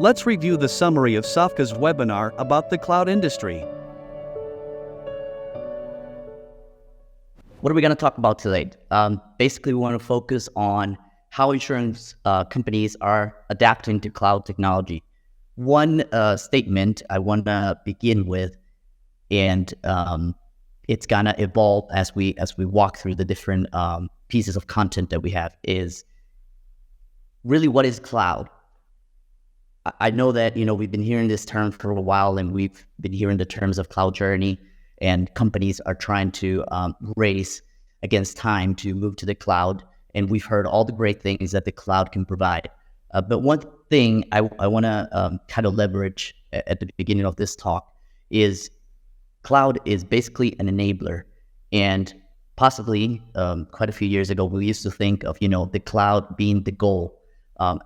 Let's review the summary of Safka's webinar about the cloud industry. What are we going to talk about today? Basically, we want to focus on how insurance companies are adapting to cloud technology. One statement I want to begin with, and it's going to evolve as we walk through the different pieces of content that we have, is really, what is cloud? I know that we've been hearing this term for a while, and we've been hearing the terms of cloud journey, and companies are trying to race against time to move to the cloud. And we've heard all the great things that the cloud can provide. But one thing I want to kind of leverage at the beginning of this talk is cloud is basically an enabler. And possibly quite a few years ago, we used to think of the cloud being the goal.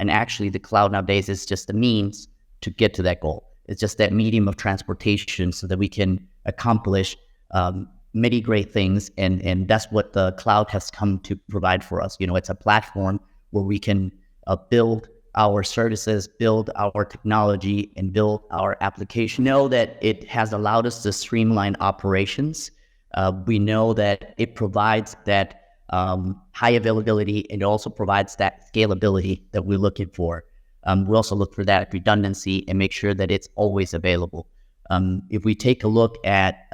And actually, the cloud nowadays is just a means to get to that goal. It's just that medium of transportation so that we can accomplish many great things. And that's what the cloud has come to provide for us. It's a platform where we can build our services, build our technology, and build our application. We know that it has allowed us to streamline operations. We know that it provides that high availability, and it also provides that scalability that we're looking for. We also look for that redundancy and make sure that it's always available. If we take a look at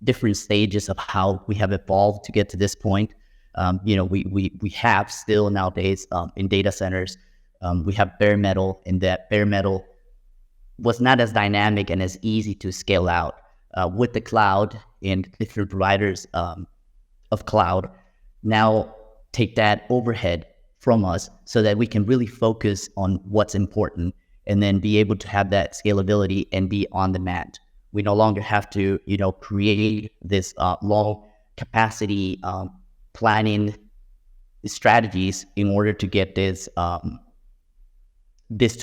different stages of how we have evolved to get to this point, we have still nowadays in data centers, we have bare metal, and that bare metal was not as dynamic and as easy to scale out. With the cloud and different providers of cloud, now take that overhead from us so that we can really focus on what's important, and then be able to have that scalability and be on demand. We no longer have to, create this long capacity planning strategies in order to get this to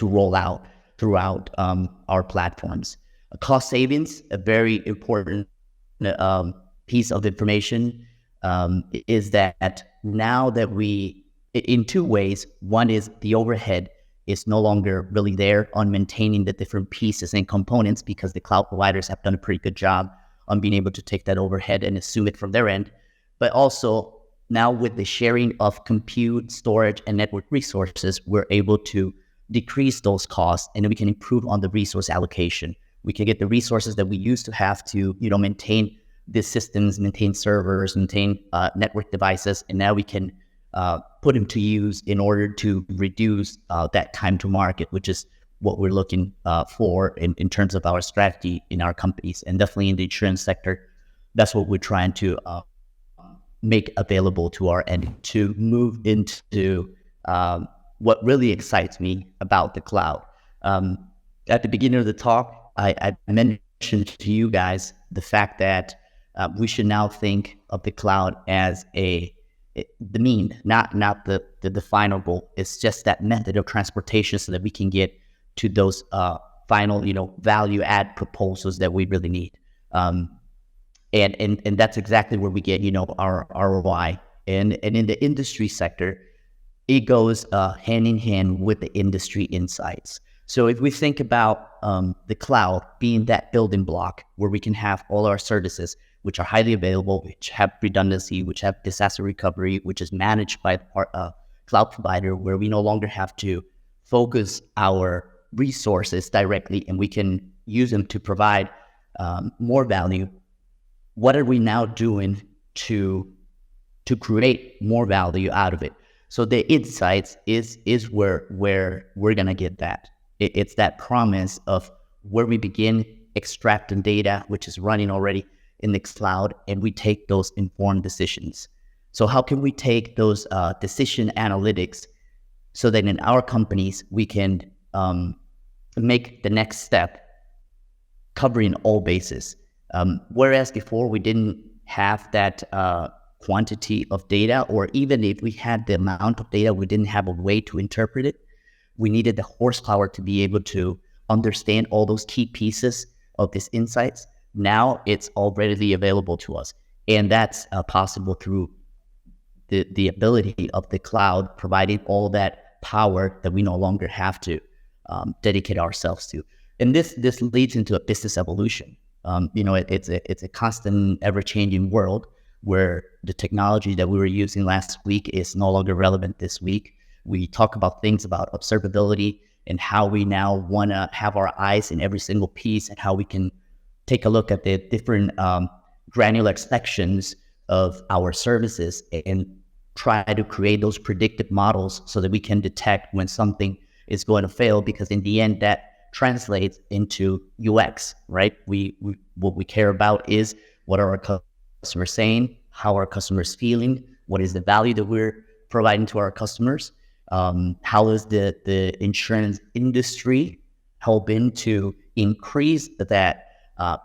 roll out throughout our platforms. Cost savings, a very important piece of information, is that now that in two ways. One is the overhead is no longer really there on maintaining the different pieces and components, because the cloud providers have done a pretty good job on being able to take that overhead and assume it from their end. But also now with the sharing of compute, storage, and network resources, we're able to decrease those costs, and then we can improve on the resource allocation. We can get the resources that we used to have to, maintain these systems, maintain servers, maintain network devices, and now we can put them to use in order to reduce that time to market, which is what we're looking for in terms of our strategy in our companies, and definitely in the insurance sector. That's what we're trying to make available to our end, to move into what really excites me about the cloud. At the beginning of the talk, I mentioned to you guys the fact that we should now think of the cloud as the mean, not the final goal. It's just that method of transportation so that we can get to those final, value add proposals that we really need. And that's exactly where we get, our ROI. And in the industry sector, it goes hand in hand with the industry insights. So if we think about the cloud being that building block where we can have all our services, which are highly available, which have redundancy, which have disaster recovery, which is managed by the cloud provider, where we no longer have to focus our resources directly, and we can use them to provide more value. What are we now doing to create more value out of it? So the insights is where we're gonna get that. It's that promise of where we begin extracting data, which is running already in the cloud, and we take those informed decisions. So how can we take those decision analytics so that in our companies we can make the next step covering all bases? Whereas before we didn't have that quantity of data, or even if we had the amount of data, we didn't have a way to interpret it. We needed the horsepower to be able to understand all those key pieces of these insights. Now it's all readily available to us. And that's possible through the ability of the cloud providing all that power that we no longer have to. dedicate ourselves to. And this leads into a business evolution. It's a constant, ever-changing world where the technology that we were using last week is no longer relevant this week. We talk about things about observability and how we now want to have our eyes in every single piece, and how we can take a look at the different granular sections of our services and try to create those predictive models so that we can detect when something is going to fail, because in the end that translates into UX, right? What we care about is what are our customers saying, how are our customers feeling, what is the value that we're providing to our customers, how is the insurance industry helping to increase that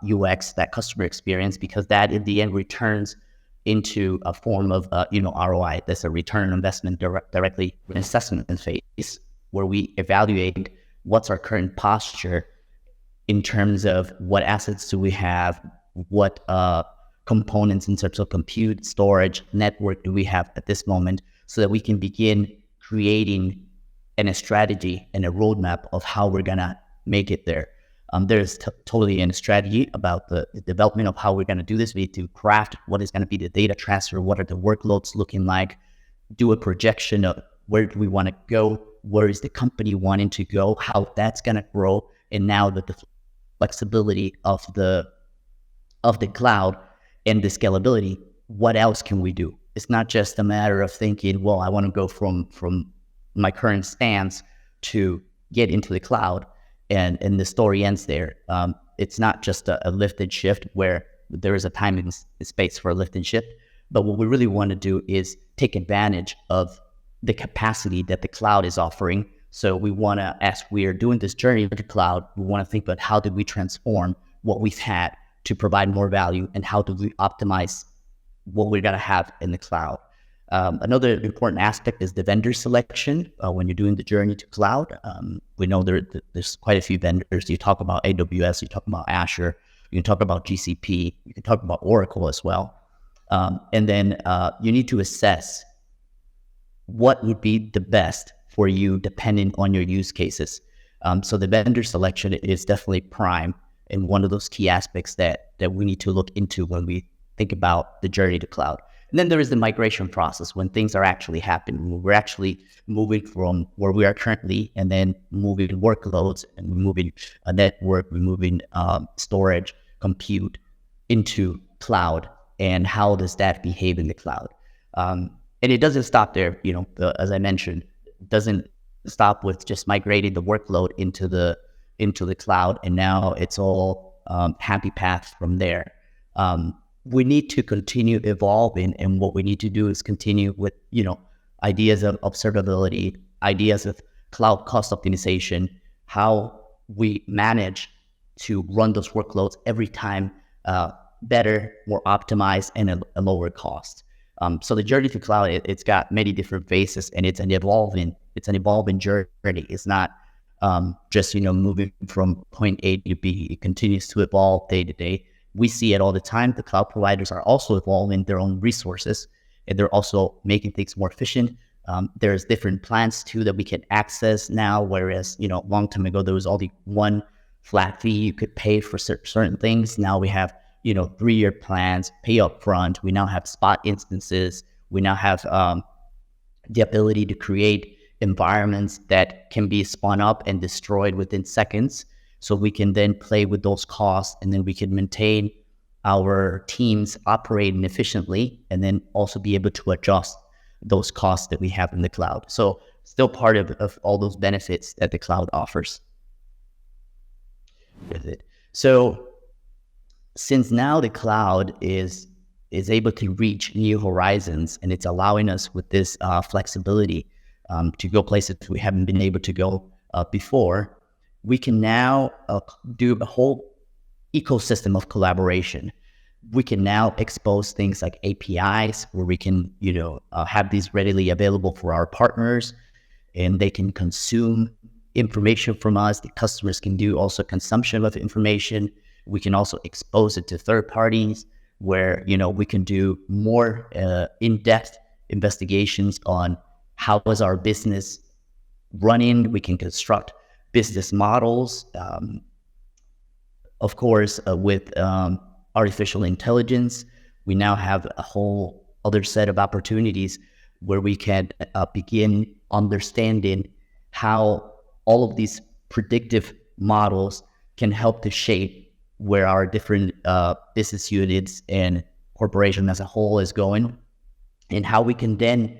UX, that customer experience, because that in the end returns into a form of ROI. That's a return on investment directly in assessment phase, where we evaluate what's our current posture in terms of what assets do we have, what components in terms of compute, storage, network do we have at this moment, so that we can begin creating a strategy and a roadmap of how we're gonna make it there. There's totally a strategy about the development of how we're going to do this. We need to craft what is going to be the data transfer, what are the workloads looking like, do a projection of where do we want to go, where is the company wanting to go, how that's going to grow, and now the flexibility of the cloud and the scalability, what else can we do? It's not just a matter of thinking, well, I want to go from my current stance to get into the cloud. And the story ends there. It's not just a lift and shift where there is a time and space for a lift and shift, but what we really want to do is take advantage of the capacity that the cloud is offering. So we want to, as we are doing this journey to the cloud, we want to think about how did we transform what we've had to provide more value, and how do we optimize what we're going to have in the cloud. Another important aspect is the vendor selection. When you're doing the journey to cloud, we know there's quite a few vendors. You talk about AWS, you talk about Azure, you can talk about GCP, you can talk about Oracle as well. And then you need to assess what would be the best for you depending on your use cases. So the vendor selection is definitely prime and one of those key aspects that we need to look into when we think about the journey to cloud. And then there is the migration process, when things are actually happening, when we're actually moving from where we are currently and then moving workloads and moving a network, we're moving storage, compute into cloud, and how does that behave in the cloud? And it doesn't stop there. As I mentioned, it doesn't stop with just migrating the workload into the cloud, and now it's all happy path from there. We need to continue evolving, and what we need to do is continue with, ideas of observability, ideas of cloud cost optimization, how we manage to run those workloads every time better, more optimized, and a lower cost. So the journey to cloud, it's got many different phases, and it's an evolving journey. It's not just moving from point A to B. It continues to evolve day to day. We see it all the time. The cloud providers are also evolving their own resources, and they're also making things more efficient. There's different plans too that we can access now, whereas long time ago there was only one flat fee you could pay for certain things. Now we have 3-year plans, pay up front. We now have spot instances. We now have the ability to create environments that can be spun up and destroyed within seconds. So we can then play with those costs, and then we can maintain our teams operating efficiently, and then also be able to adjust those costs that we have in the cloud. So still part of all those benefits that the cloud offers with it. So since now the cloud is able to reach new horizons, and it's allowing us with this flexibility to go places we haven't been able to go before, we can now do a whole ecosystem of collaboration. We can now expose things like APIs, where we can, have these readily available for our partners, and they can consume information from us. The customers can do also consumption of information. We can also expose it to third parties, where, we can do more in-depth investigations on how is our business running. We can construct business models. Of course, with artificial intelligence, we now have a whole other set of opportunities where we can begin understanding how all of these predictive models can help to shape where our different business units and corporation as a whole is going, and how we can then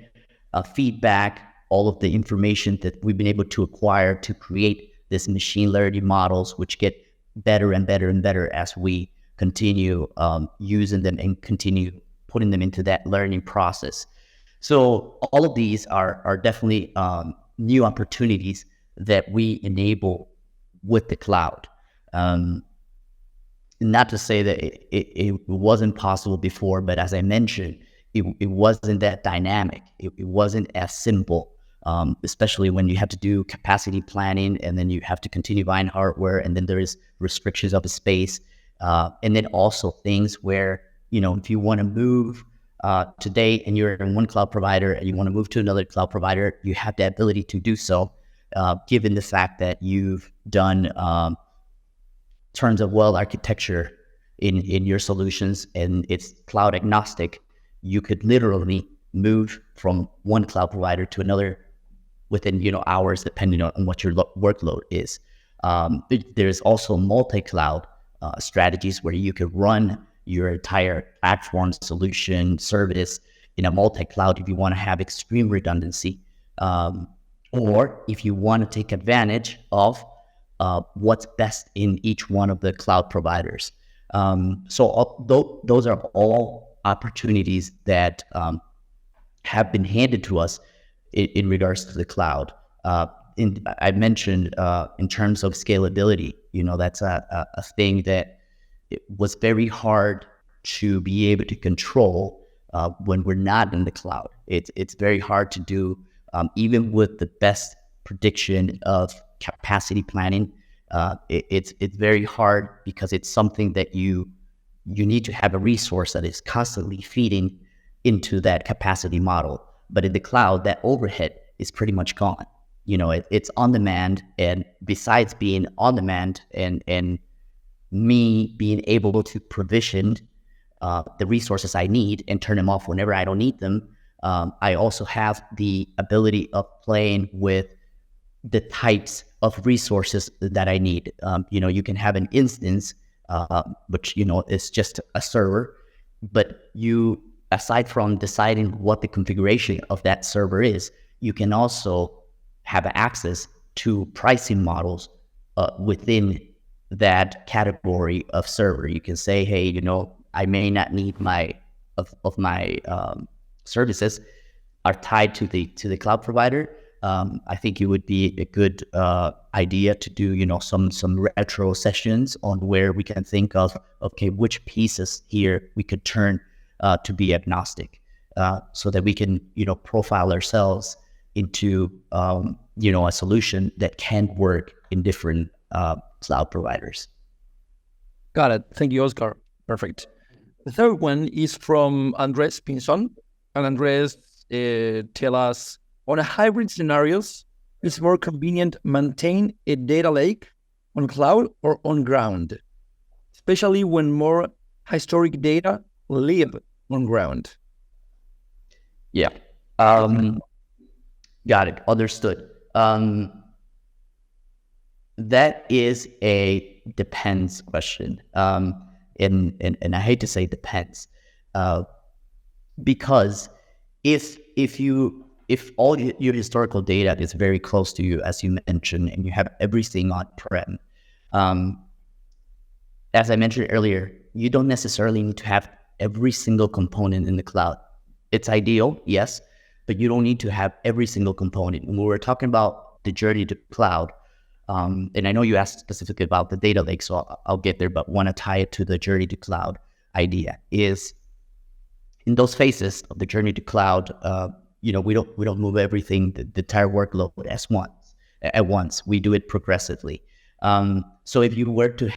feed back all of the information that we've been able to acquire to create this machine learning models, which get better and better and better as we continue using them and continue putting them into that learning process. So all of these are definitely new opportunities that we enable with the cloud. Not to say that it wasn't possible before, but as I mentioned, it wasn't that dynamic. It wasn't as simple, especially when you have to do capacity planning, and then you have to continue buying hardware, and then there is restrictions of the space, and then also things where, if you want to move today and you're in one cloud provider and you want to move to another cloud provider, you have the ability to do so, given the fact that you've done terms of well architecture in your solutions and it's cloud agnostic. You could literally move from one cloud provider to another within hours, depending on what your workload is. There's also multi-cloud strategies where you could run your entire platform solution service in a multi-cloud if you want to have extreme redundancy, or if you want to take advantage of what's best in each one of the cloud providers. Those are all opportunities that have been handed to us in regards to the cloud. I mentioned in terms of scalability, that's a thing that it was very hard to be able to control when we're not in the cloud. It's very hard to do, even with the best prediction of capacity planning. It's very hard because it's something that you need to have a resource that is constantly feeding into that capacity model. But in the cloud, that overhead is pretty much gone. It's on demand, and besides being on demand and me being able to provision the resources I need and turn them off whenever I don't need them, I also have the ability of playing with the types of resources that I need. You can have an instance, which, is just a server, but you, aside from deciding what the configuration of that server is, you can also have access to pricing models within that category of server. You can say, hey, I may not need my services are tied to the cloud provider. I think it would be a good idea to do, some retro sessions on where we can think of, okay, which pieces here we could turn to be agnostic, so that we can, profile ourselves into, a solution that can work in different cloud providers. Got it. Thank you, Oscar. Perfect. The third one is from Andres Pinzon. And Andres tell us, on a hybrid scenarios, it's more convenient maintain a data lake on cloud or on ground, especially when more historic data live on ground. Yeah. Got it. Understood. That is a depends question. And I hate to say depends, because if all your historical data is very close to you, as you mentioned, and you have everything on-prem, as I mentioned earlier, you don't necessarily need to have every single component in the cloud. It's ideal, yes, but you don't need to have every single component. When we're talking about the journey to cloud, and I know you asked specifically about the data lake, so I'll get there, but want to tie it to the journey to cloud idea is, in those phases of the journey to cloud, we don't move everything, the entire workload at once. We do it progressively. So if you were to